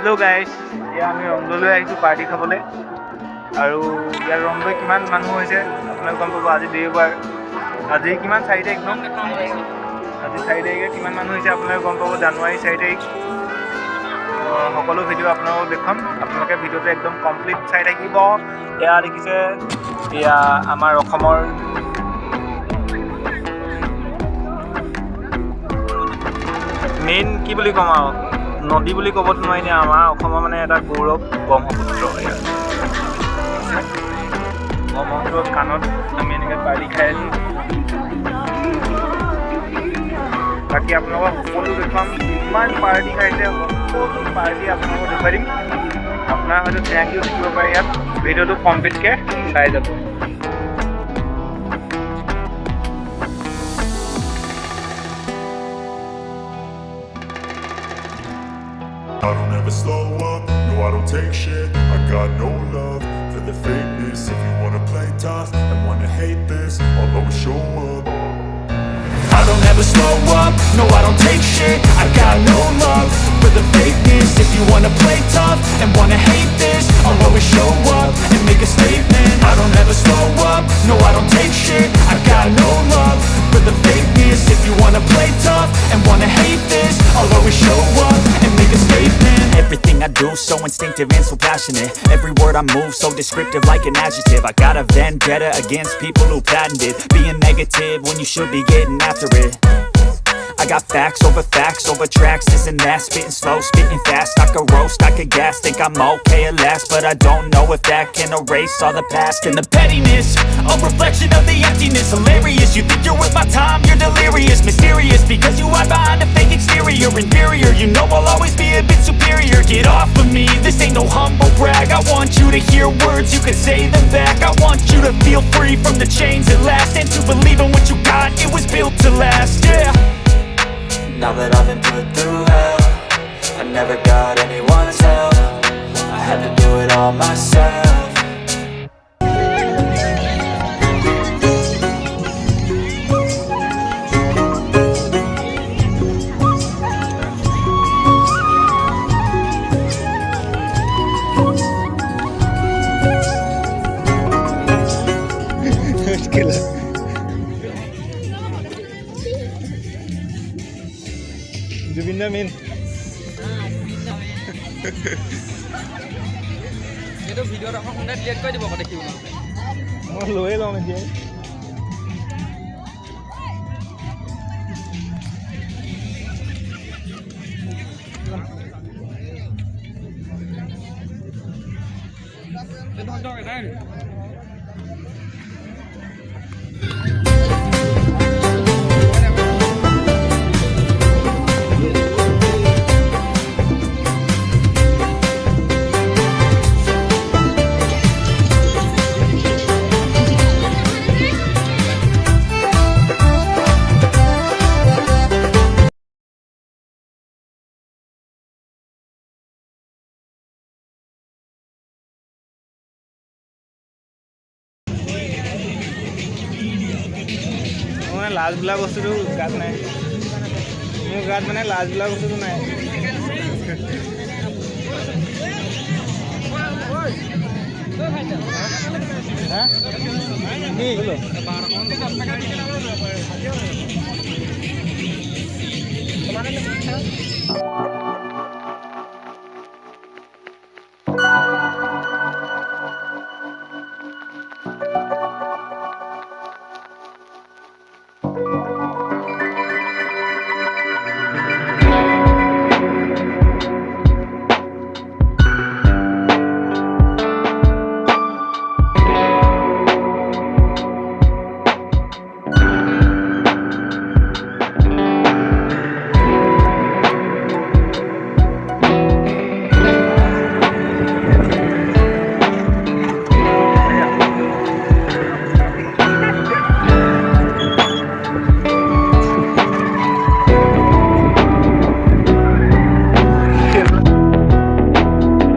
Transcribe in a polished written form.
Hello guys, আমি ৰংধলৈ আহিছোঁ party খাবলৈ আৰু ইয়াৰ ৰংধৈ কিমান মানুহ হৈছে আপোনালোকে গম পাব। আজি দেওবাৰ, আজি কিমান 4 তাৰিখ ন? আজি 4 তাৰিখে কিমান মানুহ হৈছে আপোনালোকে গম পাব। জানুৱাৰী 4 তাৰিখ। সকলো ভিডিঅ' আপোনালোকক দেখুৱাম। আপোনালোকে ভিডিঅ'টো একদম কমপ্লিট চাই থাকিব। এয়া দেখিছে, এয়া আমাৰ অসমৰ মেইন কি বুলি ক'ম আৰু, নদী বুলি ক'বতো নোৱাৰি নে, আমাৰ অসমৰ মানে এটা গৌৰৱ ব্ৰহ্মপুত্ৰ। ব্ৰহ্মপুত্ৰৰ কাণত আমি এনেকৈ পাৰ্টি খাই আছোঁ। বাকী আপোনালোকক সকলো দেখুৱাম, কিমান পাৰ্টি খাইছে, সকলো পাৰ্টি আপোনালোকক দেখুৱাই দিম। আপোনাৰ হয়তো চিনাকিও থাকিব পাৰে ইয়াত। ভিডিঅ'টো কমপ্লিটকৈ চাই যাব। I don't ever slow up, no I don't take shit. I got no love for the fakeness. If you wanna play tough and wanna hate this, I'll always show up. I don't ever slow up, no I don't take shit. I got no love for the fakeness. If you wanna play tough and wanna hate this, I'll always show up and make a statement. I don't ever slow up, no I don't take shit. I got no love for the fakeness. If you wanna play tough and wanna hate this, I'll always show up and make a statement. Everything I do so instinctive and so passionate. Every word I move so descriptive like an adjective. I got a vendetta against people who patented being negative when you should be getting after it. I got facts over tracks, this and that. Spitting slow, spitting fast. I could roast, I could gas. Think I'm okay at last, but I don't know if that can erase all the past. And the pettiness, a reflection of the emptiness. Hilarious, you think you're worth my time, you're delirious. Mysterious, because you hide behind a fake exterior. Inferior, you know I'll always be a bit superior. Get off of me, this ain't no humble brag. I want you to hear words, you can say them back. I want you to feel free from the chains at last, and to believe in what you got, it was built to last, yeah. Now that I've been put through hell, I never got anyone's help. I had to do it all myself. Juvinda main. Itu video aku kemudian lihat kau di bawah dekiu na. Mau loe lo nanti. Itu dong kan. লাজ বোলা বস্তুটো গাত নাই, মোৰ গাত মানে লাজ বোলা বস্তুটো নাই। হা কি